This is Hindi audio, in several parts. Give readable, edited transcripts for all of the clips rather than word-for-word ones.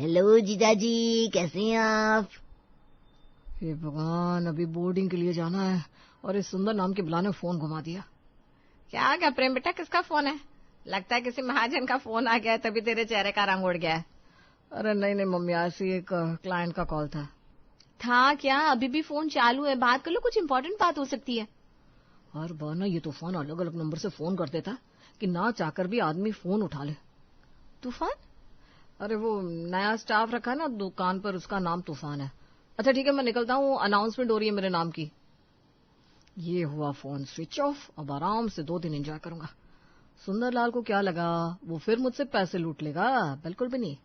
हेलो जीजाजी, कैसे हैं आप? हे भगवान, अभी बोर्डिंग के लिए जाना है और इस सुंदर नाम के बुलाने फोन घुमा दिया। क्या आ गया प्रेम बेटा, किसका फोन है? लगता है किसी महाजन का फोन आ गया है, तभी तेरे चेहरे का रंग उड़ गया है। अरे नहीं मम्मी, ऐसी एक क्लाइंट का कॉल था। क्या अभी भी फोन चालू है? बात कर लो, कुछ इंपॉर्टेंट बात हो सकती है। हर बार ना ये तूफान अलग अलग नंबर से फोन कर देता कि ना चाहकर भी आदमी फोन उठा ले। तूफान? अरे वो नया स्टाफ रखा है ना दुकान पर, उसका नाम तूफान है। अच्छा ठीक है, मैं निकलता हूँ, अनाउंसमेंट हो रही है मेरे नाम की। ये हुआ फोन स्विच ऑफ। अब आराम से 2 दिन एंजॉय करूंगा। सुंदरलाल को क्या लगा वो फिर मुझसे पैसे लूट लेगा? बिल्कुल भी नहीं।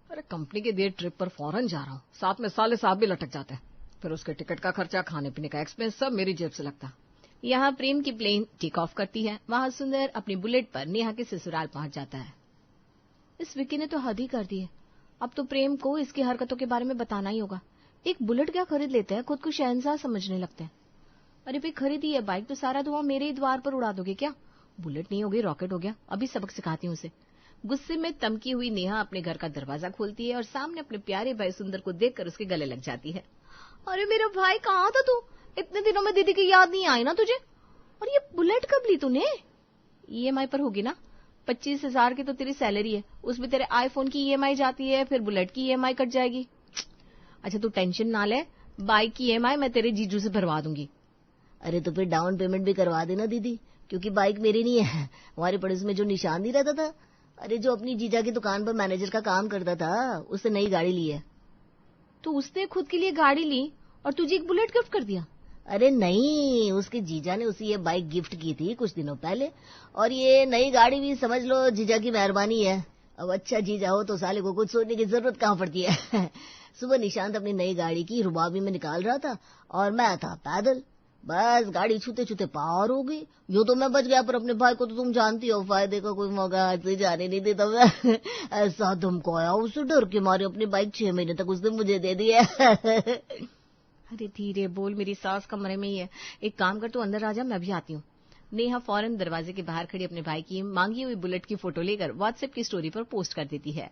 अरे कंपनी के दिए ट्रिप पर फौरन जा रहा हूँ, साथ में साले साहब भी लटक जाते हैं, फिर उसके टिकट का खर्चा, खाने पीने का एक्सपेंस सब मेरी जेब से लगता। यहाँ प्रेम की प्लेन टेक ऑफ करती है। वहां सुंदर अपनी बुलेट पर नेहा के ससुराल पहुंच जाता है। इस विक्की ने तो हद ही कर दी है। अब तो प्रेम को इसकी हरकतों के बारे में बताना ही होगा। एक बुलेट क्या खरीद लेते हैं, खुद को शहंशाह समझने लगते हैं। अरे भाई खरीदी है बाइक तो सारा धुआं मेरे ही द्वार पर उड़ा दोगे क्या? बुलेट नहीं हो गई रॉकेट हो गया। अभी सबक सिखाती हूँ उसे। गुस्से में तमकी हुई नेहा अपने घर का दरवाजा खोलती है और सामने अपने प्यारे भाई सुंदर को देखकर उसके गले लग जाती है। अरे मेरा भाई, कहाँ था तू? इतने दिनों में दीदी की याद नहीं आई ना तुझे? और ये बुलेट कब ली तूने? ईएमआई पर होगी ना? 25,000 की तो तेरी सैलरी है, उसमें तेरे आईफोन की ईएमआई जाती है, फिर बुलेट की ईएमआई कट जाएगी। अच्छा तू टेंशन ना ले, बाइक की ईएमआई मैं तेरे जीजू से भरवा दूंगी। अरे तो फिर डाउन पेमेंट भी करवा देना दीदी, क्योंकि बाइक मेरी नहीं है। हमारे पड़ोस में जो निशान नहीं रहता था, अरे जो अपनी जीजा की दुकान पर मैनेजर का काम करता था, उससे नई गाड़ी ली है। तो उसने खुद के लिए गाड़ी ली और तुझे एक बुलेट गिफ्ट कर दिया? अरे नहीं, उसके जीजा ने उसे ये बाइक गिफ्ट की थी कुछ दिनों पहले, और ये नई गाड़ी भी समझ लो जीजा की मेहरबानी है। अब अच्छा जीजा हो तो साले को कुछ सोचने की जरूरत कहाँ पड़ती है। सुबह निशांत अपनी नई गाड़ी की रुबाबी में निकाल रहा था और मैं था पैदल। बस गाड़ी छूते छूते पार हो गई। यूं तो मैं बच गया, पर अपने भाई को तो तुम जानती हो, फायदे का कोई मौका हाथ से जाने नहीं देता मैं। ऐसा धमकाया उसे, डर के मारे अपनी बाइक 6 महीने तक उसने मुझे दे दी है। अरे धीरे बोल, मेरी सास कमरे में ही है। एक काम कर, तू अंदर आ जा, मैं भी आती हूँ। नेहा फौरन दरवाजे के बाहर खड़ी अपने भाई की मांगी हुई बुलेट की फोटो लेकर व्हाट्सएप की स्टोरी पर पोस्ट कर देती है।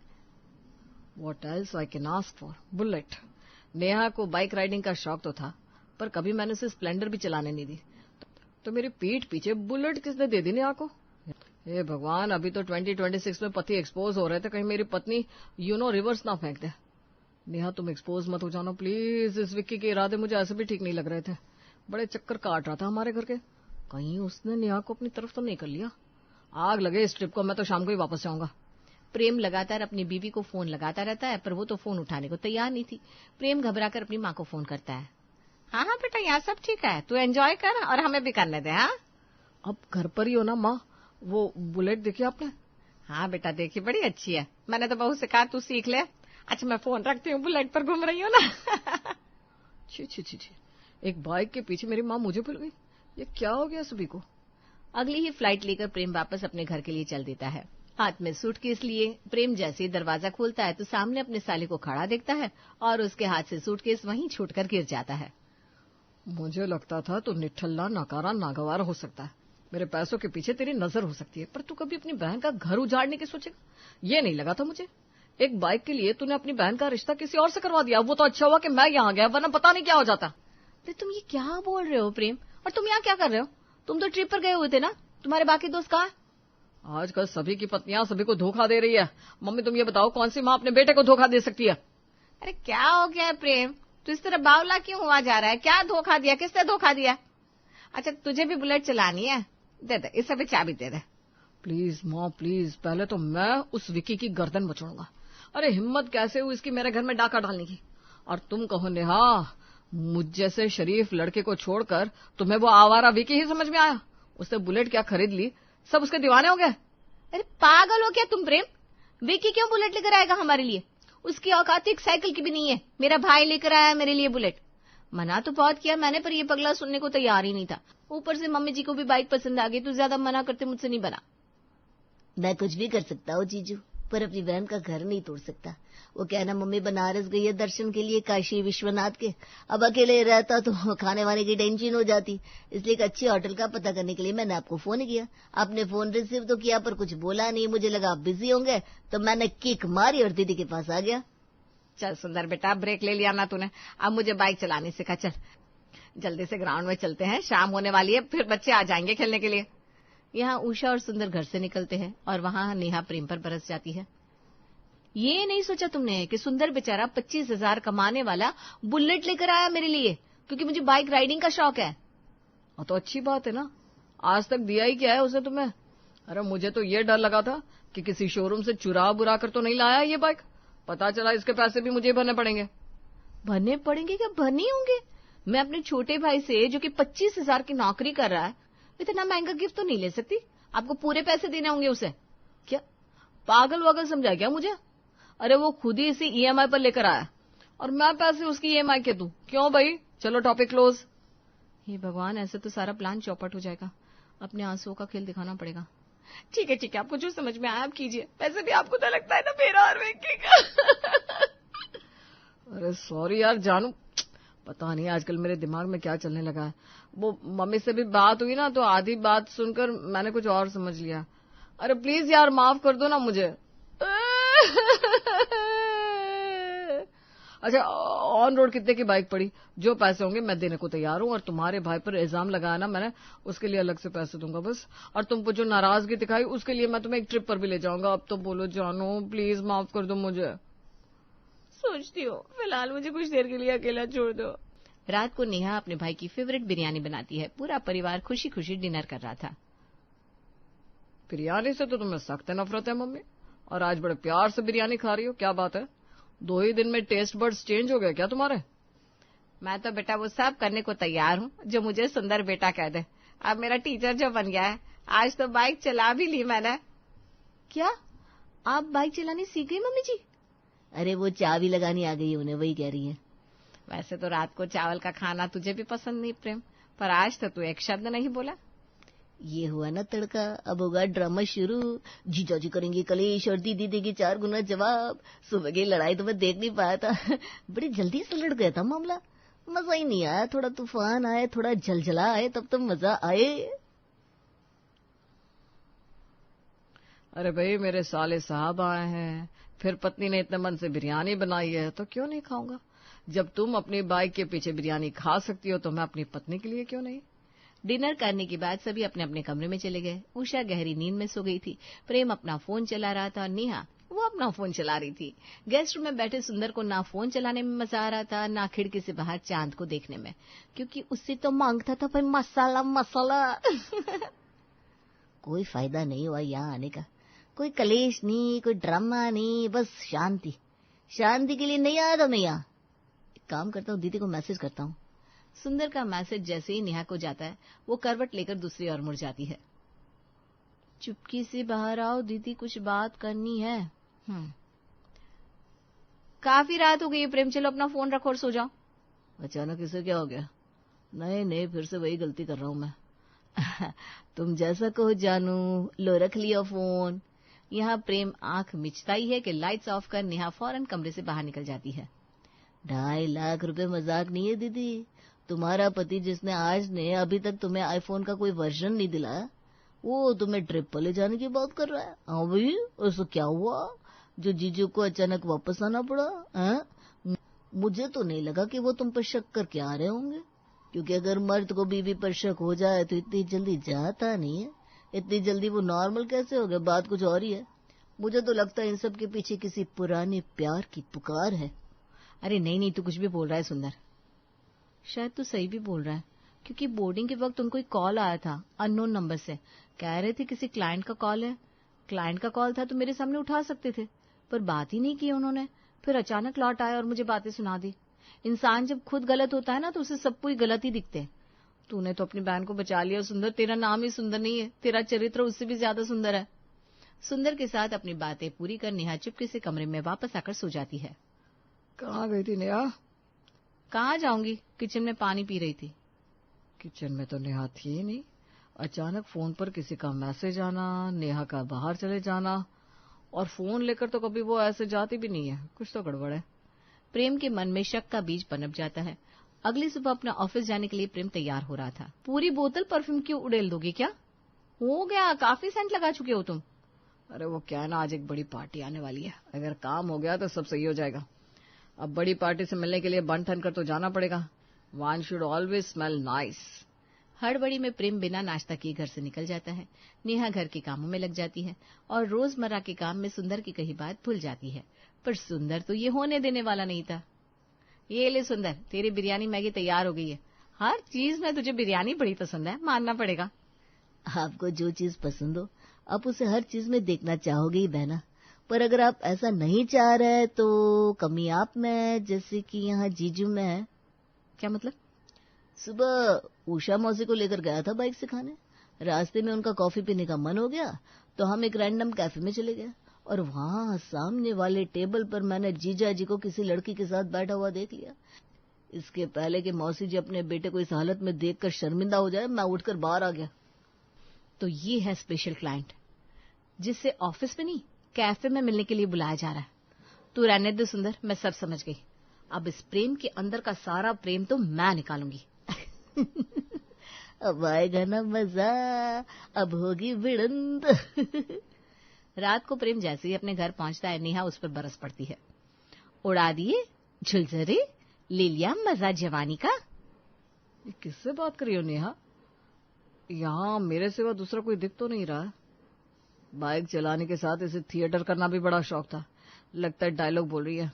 What else I can ask for? Bullet. Neha को बाइक राइडिंग का शौक तो था, पर कभी मैंने उसे स्प्लेंडर भी चलाने नहीं दी, तो मेरी पीठ पीछे बुलेट किसने दे दी नेहा को? हे भगवान, अभी तो 2026 में पति एक्सपोज हो रहे थे, कहीं मेरी पत्नी रिवर्स ना फेंक दे। नेहा तुम एक्सपोज मत हो जाना प्लीज। इस विक्की के इरादे मुझे ऐसे भी ठीक नहीं लग रहे थे। बड़े चक्कर काट रहा था हमारे घर के, कहीं उसने नेहा को अपनी तरफ तो नहीं कर लिया। आग लगे इस ट्रिप को, मैं तो शाम को ही वापस जाऊंगा। प्रेम लगातार अपनी बीवी को फोन लगाता रहता है, पर वो तो फोन उठाने को तैयार नहीं थी। प्रेम घबराकर अपनी माँ को फोन करता है। हाँ बेटा, यहाँ सब ठीक है, तू एंजॉय कर और हमें भी करने दे। हाँ अब घर पर ही हो ना माँ? वो बुलेट देखी आपने? हाँ बेटा देखी, बड़ी अच्छी है। मैंने तो बहू से कहा तू सीख ले। अच्छा मैं फोन रखती हूँ, बुलेट पर घूम रही हूँ ना। छी, एक बाइक के पीछे मेरी माँ मुझे भूल गई। ये क्या हो गया सभी को? अगली ही फ्लाइट लेकर प्रेम वापस अपने घर के लिए चल देता है। हाथ में सूटकेस लिए प्रेम जैसे ही दरवाजा खोलता है तो सामने अपने साले को खड़ा देखता है और उसके हाथ से सूटकेस वहीं छूटकर गिर जाता है। मुझे लगता था तू निठल्ला, नकारा, नागवार हो सकता है, मेरे पैसों के पीछे तेरी नजर हो सकती है, पर तू कभी अपनी बहन का घर उजाड़ने की सोचेगा, ये नहीं लगा था मुझे। एक बाइक के लिए तूने अपनी बहन का रिश्ता किसी और से करवा दिया। वो तो अच्छा हुआ कि मैं यहाँ गया, वरना पता नहीं क्या हो जाता। अरे तुम ये क्या बोल रहे हो प्रेम? और तुम यहाँ क्या कर रहे हो? तुम तो ट्रिप पर गए हुए थे ना, तुम्हारे बाकी दोस्त कहाँ? आजकल सभी की पत्नियां सभी को धोखा दे रही है। मम्मी तुम ये बताओ, कौन सी माँ अपने बेटे को धोखा दे सकती है? अरे क्या हो गया प्रेम, तू इस तरह बावला क्यों हुआ जा रहा है? क्या धोखा दिया, किसने धोखा दिया? अच्छा तुझे भी बुलेट चलानी है, दे दे, इसे भी चाबी दे दे। प्लीज माँ प्लीज, पहले तो मैं उस विक्की की गर्दन बचाऊंगा। अरे हिम्मत कैसे हुई इसकी मेरे घर में डाका डालने की? और तुम कहो नेहा, मुझ जैसे शरीफ लड़के को छोड़कर तुम्हें वो आवारा विक्की ही समझ में आया? उसने बुलेट क्या खरीद ली, सब उसके दीवाने हो गए। अरे पागल हो क्या तुम प्रेम? विक्की क्यों बुलेट लेकर आएगा हमारे लिए? उसकी औकात एक साइकिल की भी नहीं है। मेरा भाई लेकर आया मेरे लिए बुलेट। मना तो बहुत किया मैंने, पर ये पगला सुनने को तैयार ही नहीं था। ऊपर से मम्मी जी को भी बाइक पसंद आ गई, तो ज्यादा मना करते मुझसे नहीं बना। मैं कुछ भी कर सकता हूँ जीजू, पर अपनी बहन का घर नहीं तोड़ सकता। वो कहना मम्मी बनारस गई है दर्शन के लिए, काशी विश्वनाथ के, अब अकेले रहता तो खाने वाने की टेंशन हो जाती। इसलिए एक अच्छे होटल का पता करने के लिए मैंने आपको फोन किया। आपने फोन रिसीव तो किया पर कुछ बोला नहीं। मुझे लगा आप बिजी होंगे, तो मैंने किक मारी और दीदी के पास आ गया। चल सुंदर बेटा, ब्रेक ले लिया ना तूने, अब मुझे बाइक चलानी सिखा। चल जल्दी से ग्राउंड में चलते हैं, शाम होने वाली है, फिर बच्चे आ जाएंगे खेलने के लिए। यहाँ उषा और सुंदर घर से निकलते हैं और वहां नेहा प्रेम पर बरस जाती है। ये नहीं सोचा तुमने कि सुंदर बेचारा 25,000 कमाने वाला बुलेट लेकर आया मेरे लिए, क्योंकि मुझे बाइक राइडिंग का शौक है। तो अच्छी बात है ना, आज तक दिया ही क्या है उसे तुम्हें। अरे मुझे तो ये डर लगा था कि किसी शोरूम से चुरा बुरा कर तो नहीं लाया ये बाइक। पता चला इसके पैसे भी मुझे भरने पड़ेंगे। भरने पड़ेंगे क्या, भरने होंगे। मैं अपने छोटे भाई से, जो कि 25,000 की नौकरी कर रहा है, इतना महंगा गिफ्ट तो नहीं ले सकती। आपको पूरे पैसे देने होंगे उसे। क्या पागल वागल समझा क्या मुझे? अरे वो खुद ही इसे ईएमआई पर लेकर आया और मैं पैसे उसकी ईएमआई के दूं? क्यों भाई, चलो टॉपिक क्लोज। हे भगवान, ऐसे तो सारा प्लान चौपट हो जाएगा। अपने आंसुओं का खेल दिखाना पड़ेगा। ठीक है, आपको जो समझ में आया आप कीजिए। वैसे भी आपको तो लगता है ना मेरा और वेंकी का। अरे सॉरी यार जानू, पता नहीं आजकल मेरे दिमाग में क्या चलने लगा है। वो मम्मी से भी बात हुई ना, तो आधी बात सुनकर मैंने कुछ और समझ लिया। अरे प्लीज यार माफ कर दो ना मुझे। अच्छा, ऑन रोड कितने की बाइक पड़ी? जो पैसे होंगे मैं देने को तैयार हूं, और तुम्हारे भाई पर इल्जाम लगाया ना मैंने, उसके लिए अलग से पैसे दूंगा बस। और तुमको जो नाराजगी दिखाई उसके लिए मैं तुम्हें एक ट्रिप पर भी ले जाऊंगा। अब तो बोलो जानो, प्लीज माफ कर दो मुझे। सोचती हो, फिलहाल मुझे कुछ देर के लिए अकेला छोड़ दो। रात को नेहा अपने भाई की फेवरेट बिरयानी बनाती है। पूरा परिवार खुशी खुशी डिनर कर रहा था। बिरयानी से तो तुम्हें सख्त नफरत है मम्मी, और आज बड़े प्यार से बिरयानी खा रही हो, क्या बात है? 2 ही दिन में टेस्ट बर्ड्स चेंज हो गए क्या तुम्हारे? मैं तो बेटा वो सब करने को तैयार हूँ जो मुझे सुंदर बेटा कह दे। अब मेरा टीचर जो बन गया है, आज तो बाइक चला भी ली मैंने। क्या आप बाइक चलानी सीख गई मम्मी जी? अरे वो चाबी लगानी आ गई उन्हें, वही कह रही है। वैसे तो रात को चावल का खाना तुझे भी पसंद नहीं प्रेम, पर आज तो तू एक शब्द नहीं बोला। ये हुआ ना तड़का, अब होगा ड्रामा शुरू। जीजा जी करेंगे कलेश और दीदी देगी 4 गुना जवाब। सुबह की लड़ाई तो मैं देख नहीं पाया था। बड़ी जल्दी से लड़ गया था मामला, मजा ही नहीं आया। थोड़ा तूफान आए, थोड़ा झलझला आए, तब तो मजा आए। अरे भाई, मेरे साले साहब आए हैं, फिर पत्नी ने इतने मन से बिरयानी बनाई है, तो क्यों नहीं खाऊंगा। जब तुम अपनी बाइक के पीछे बिरयानी खा सकती हो, तो मैं अपनी पत्नी के लिए क्यों नहीं। डिनर करने के बाद सभी अपने अपने कमरे में चले गए। उषा गहरी नींद में सो गई थी। प्रेम अपना फोन चला रहा था और नेहा वो अपना फोन चला रही थी। गेस्ट रूम में बैठे सुंदर को ना फोन चलाने में मजा आ रहा था, ना खिड़की से बाहर चांद को देखने में, क्योंकि उससे तो मांगता था भाई मसाला मसाला। कोई फायदा नहीं हुआ यहाँ आने का। कोई कलेश नहीं, कोई ड्रामा नहीं, बस शांति। शांति के लिए नहीं आया था मैं यहाँ। एक काम करता हूँ, दीदी को मैसेज करता हूँ। सुंदर का मैसेज जैसे ही नेहा को जाता है, वो करवट लेकर दूसरी ओर मुड़ जाती है। चुपकी से बाहर आओ दीदी, कुछ बात करनी है। काफी रात हो गई है प्रेम, चलो अपना फोन रखो और सो जाओ। अचानक इसे क्या हो गया? नहीं, फिर से वही गलती कर रहा हूं मैं। तुम जैसा कहो जानू, लो रख लिया फोन। यहाँ प्रेम आंख मिचताई है कि लाइट्स ऑफ कर नेहा फौरन कमरे से बाहर निकल जाती है। 2.5 लाख रुपए मजाक नहीं है दीदी। तुम्हारा पति जिसने आज ने अभी तक तुम्हें आईफोन का कोई वर्जन नहीं दिलाया, वो तुम्हें ट्रिप पर ले जाने की बात कर रहा है। हाँ भाई, उसको क्या हुआ जो जीजू को अचानक वापस आना पड़ा? मुझे तो नहीं लगा कि वो तुम पर शक करके आ रहे होंगे, क्योंकि अगर मर्द को बीवी पर शक हो जाए तो इतनी जल्दी जाता नहीं है। इतनी जल्दी वो नॉर्मल कैसे हो गया? बात कुछ और ही है। मुझे तो लगता है इन सब के पीछे किसी पुराने प्यार की पुकार है। अरे नहीं, तू कुछ भी बोल रहा है सुंदर। शायद तू सही भी बोल रहा है, क्योंकि बोर्डिंग के वक्त उनको एक कॉल आया था अननोन नंबर से। कह रहे थे किसी क्लाइंट का कॉल है। क्लाइंट का कॉल था तो मेरे सामने उठा सकते थे, पर बात ही नहीं की उन्होंने। फिर अचानक लौट आए और मुझे बातें सुना दी। इंसान जब खुद गलत होता है ना, तो उसे सब कोई गलत ही दिखते हैं। तूने तो अपनी बहन को बचा लिया सुंदर। तेरा नाम ही सुंदर नहीं है, तेरा चरित्र उससे भी ज्यादा सुंदर है। सुंदर के साथ अपनी बातें पूरी कर नेहा चुपके से कमरे में वापस आकर सो जाती है। कहाँ गई थी नेहा? कहाँ जाऊंगी, किचन में पानी पी रही थी। किचन में तो नेहा थी ही नहीं। अचानक फोन पर किसी का मैसेज आना, नेहा का बाहर चले जाना, और फोन लेकर तो कभी वो ऐसे जाती भी नहीं है। कुछ तो गड़बड़ है। प्रेम के मन में शक का बीज पनप जाता है। अगली सुबह अपना ऑफिस जाने के लिए प्रेम तैयार हो रहा था। पूरी बोतल परफ्यूम क्यों उड़ेल दोगे? क्या हो गया? काफी सेंट लगा चुके हो तुम। अरे वो क्या है ना, आज एक बड़ी पार्टी आने वाली है। अगर काम हो गया तो सब सही हो जाएगा। अब बड़ी पार्टी से मिलने के लिए बन ठन कर तो जाना पड़ेगा। One should always smell nice. हड़बड़ी में प्रेम बिना नाश्ता किए घर से निकल जाता है। नेहा घर के कामों में लग जाती है और रोजमर्रा के काम में सुंदर की कही बात भूल जाती है। पर सुंदर तो ये होने देने वाला नहीं था। ये ले सुंदर, तेरी बिरयानी मैगी तैयार हो गई है। हर चीज में तुझे बिरयानी बड़ी पसंद है, मानना पड़ेगा। आपको जो चीज पसंद हो आप उसे हर चीज में देखना चाहोगे ही बहना, पर अगर आप ऐसा नहीं चाह रहे तो कमी आप में है, जैसे कि यहाँ जीजू में है। क्या मतलब? सुबह उषा मौसी को लेकर गया था बाइक सिखाने। रास्ते में उनका कॉफी पीने का मन हो गया तो हम एक रैंडम कैफे में चले गए और वहां सामने वाले टेबल पर मैंने जीजा जी को किसी लड़की के साथ बैठा हुआ देख लिया। इसके पहले कि मौसी जी अपने बेटे को इस हालत में देखकर शर्मिंदा हो जाए, मैं उठकर बाहर आ गया। तो ये है स्पेशल क्लाइंट जिससे ऑफिस में नहीं कैफे में मिलने के लिए बुलाया जा रहा है। तू रहने दे सुंदर, मैं सब समझ गई। अब इस प्रेम के अंदर का सारा प्रेम तो मैं निकालूंगी। अब आएगा ना मजा, अब होगी भिड़ंत। रात को प्रेम जैसे ही अपने घर पहुंचता है, नेहा उस पर बरस पड़ती है। उड़ा दिए झुलझरे, ले लिया मजा जवानी का। किससे बात कर रही हो नेहा? यहाँ मेरे सिवा दूसरा कोई दिख तो नहीं रहा। बाइक चलाने के साथ इसे थिएटर करना भी बड़ा शौक था। लगता है डायलॉग बोल रही है।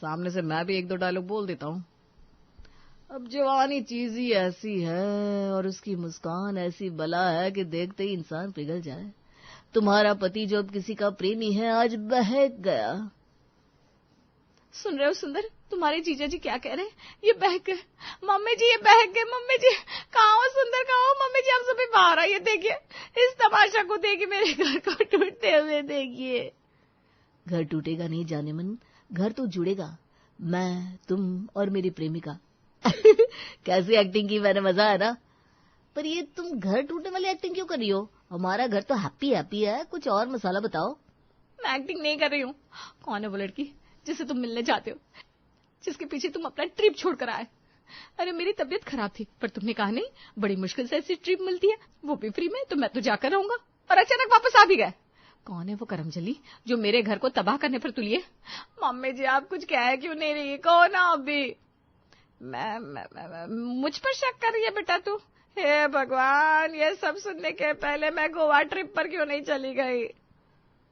सामने से मैं भी एक दो डायलॉग बोल देता हूँ। अब जवानी चीज ही ऐसी है और उसकी मुस्कान ऐसी बला है कि देखते ही इंसान पिघल जाए। तुम्हारा पति जो अब किसी का प्रेमी है आज बहक गया। सुन रहे हो सुंदर, तुम्हारे जीजा जी क्या कह रहे हैं? ये बहक गए मम्मी जी, ये बहक गए मम्मी जी। कहाँ हो सुंदर, कहाँ हो मम्मी जी? आप सभी बाहर आइए, देखिए इस तमाशा को, देखिए मेरे घर को टूटते हुए देखिए। घर टूटेगा नहीं जाने मन, घर तो जुड़ेगा। मैं, तुम और मेरी प्रेमिका। कैसी एक्टिंग की मैंने, मजा है ना? पर ये तुम घर टूटने वाली एक्टिंग क्यों कर रही हो? हमारा घर तो हैप्पी हैप्पी है, कुछ और मसाला बताओ। मैं एक्टिंग नहीं कर रही हूँ। कौन है वो लड़की जिसे तुम मिलने जाते हो, जिसके पीछे तुम अपना ट्रिप छोड़कर आए? अरे मेरी तबीयत खराब थी पर तुमने कहा नहीं, बड़ी मुश्किल से ऐसी ट्रिप मिलती है, वो भी फ्री में, तो मैं तो जाकर रहूंगा, और अचानक वापस आ भी गए। कौन है वो करमजली जो मेरे घर को तबाह करने पर तुली है? मम्मी जी आप कुछ कह क्यों नहीं रही? कौन है अभी? मैं मुझ पर शक कर रही है बेटा तू? हे भगवान, ये सब सुनने के पहले मैं गोवा ट्रिप पर क्यों नहीं चली गई?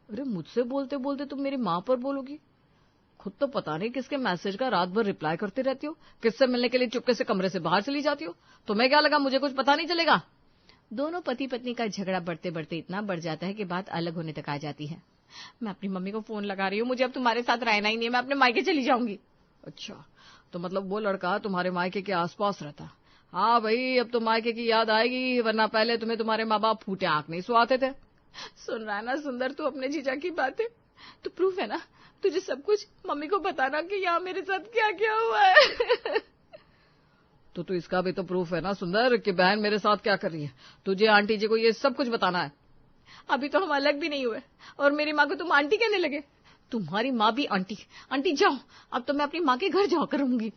अरे मुझसे बोलते बोलते तुम मेरी माँ पर बोलोगी? खुद तो पता नहीं किसके मैसेज का रात भर रिप्लाई करती रहती हो, किससे मिलने के लिए चुपके से कमरे से बाहर चली जाती हो। तुम्हें क्या लगा मुझे कुछ पता नहीं चलेगा? दोनों पति पत्नी का झगड़ा बढ़ते बढ़ते इतना बढ़ जाता है कि बात अलग होने तक आ जाती है। मैं अपनी मम्मी को फोन लगा रही हूँ, मुझे अब तुम्हारे साथ रहना ही नहीं है, मैं अपने मायके चली जाऊंगी। अच्छा, तो मतलब वो लड़का तुम्हारे मायके के आसपास रहता? हाँ भाई, अब तो मायके की याद आएगी, वरना पहले तुम्हें तुम्हारे माँ बाप फूटे आंख नहीं सुहाते थे। सुन रहा है ना सुंदर तू अपने जीजा की बातें? तो प्रूफ है ना तुझे सब कुछ? मम्मी को बताना कि यहाँ मेरे साथ क्या क्या हुआ है। तो इसका भी तो प्रूफ है ना सुंदर कि बहन मेरे साथ क्या कर रही है। तुझे आंटी जी को ये सब कुछ बताना है। अभी तो हम अलग भी नहीं हुए और मेरी माँ को तुम आंटी कहने लगे। तुम्हारी माँ भी आंटी? आंटी जाओ, अब तो मैं अपनी माँ के घर जाकर रहूंगी।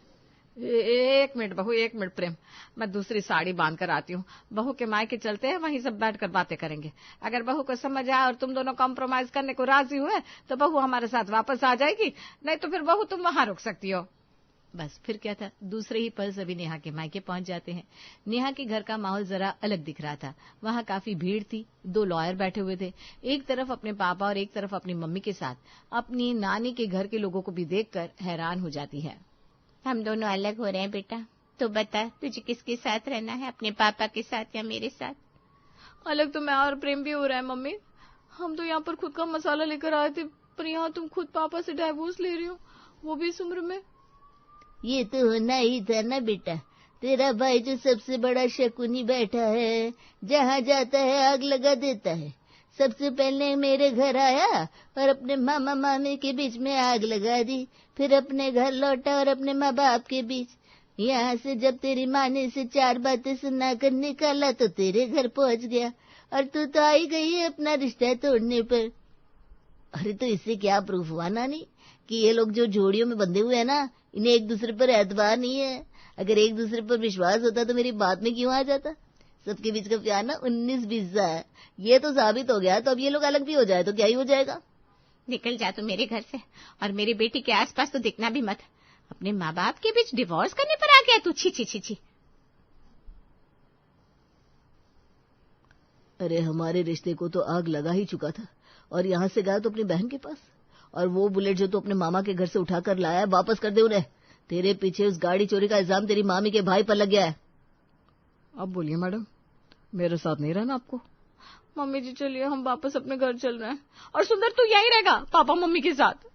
एक मिनट बहू, एक मिनट प्रेम, मैं दूसरी साड़ी बांध कर आती हूँ। बहू के मायके चलते हैं, वहीं सब बैठकर बातें करेंगे। अगर बहू को समझ आए और तुम दोनों कॉम्प्रोमाइज करने को राजी हुए तो बहू हमारे साथ वापस आ जाएगी, नहीं तो फिर बहू तुम वहां रुक सकती हो। बस फिर क्या था, दूसरे ही पल सभी नेहा के मायके पहुंच जाते हैं। नेहा के घर का माहौल जरा अलग दिख रहा था। वहां काफी भीड़ थी, 2 लॉयर बैठे हुए थे, एक तरफ अपने पापा और एक तरफ अपनी मम्मी के साथ। अपनी नानी के घर के लोगों को भी देखकर हैरान हो जाती है। हम दोनों अलग हो रहे हैं बेटा, तो बता तुझे किसके साथ रहना है, अपने पापा के साथ या मेरे साथ? अलग तो मैं और प्रेम भी हो रहा है मम्मी। हम तो यहाँ पर खुद का मसाला लेकर आए थे, पर यहाँ तुम खुद पापा से डाइवोर्स ले रही हो, वो भी इस उम्र में। ये तो होना ही था ना बेटा, तेरा भाई जो सबसे बड़ा शकुनी बैठा है, जहाँ जाता है आग लगा देता है। सबसे पहले मेरे घर आया और अपने मामा मामी के बीच में आग लगा दी, फिर अपने घर लौटा और अपने माँ बाप के बीच। यहाँ से जब तेरी माँ ने इसे 4 बातें सुना कर निकाला तो तेरे घर पहुँच गया, और तू तो आई गई है अपना रिश्ता तोड़ने पर। अरे तो इससे क्या प्रूफ हुआ नानी कि ये लोग जो जोड़ियों में बंधे हुए हैं ना, इन्हें एक दूसरे पर एतबार नहीं है। अगर एक दूसरे पर विश्वास होता तो मेरी बात में क्यों आ जाता? सबके बीच का प्यार ना 19-20 है, ये तो साबित हो गया। तो अब ये लोग अलग भी हो जाए तो क्या ही हो जाएगा? निकल जा तू मेरे घर से, और मेरी बेटी के आसपास तो दिखना भी मत। अपने माँ बाप के बीच डिवोर्स करने पर आ गया तू। छी छी छी छी। अरे हमारे रिश्ते को तो आग लगा ही चुका था, और यहाँ से गया तो अपनी बहन के पास। और वो बुलेट जो तू अपने मामा के घर से उठा कर लाया है, वापस कर दे उन्हें। तेरे पीछे उस गाड़ी चोरी का इल्जाम तेरी मामी के भाई पर लग गया है। अब बोलिए मैडम, मेरे साथ नहीं रहना आपको? मम्मी जी चलिए, हम वापस अपने घर चल रहे हैं। और सुंदर तू यहीं रहेगा पापा मम्मी के साथ।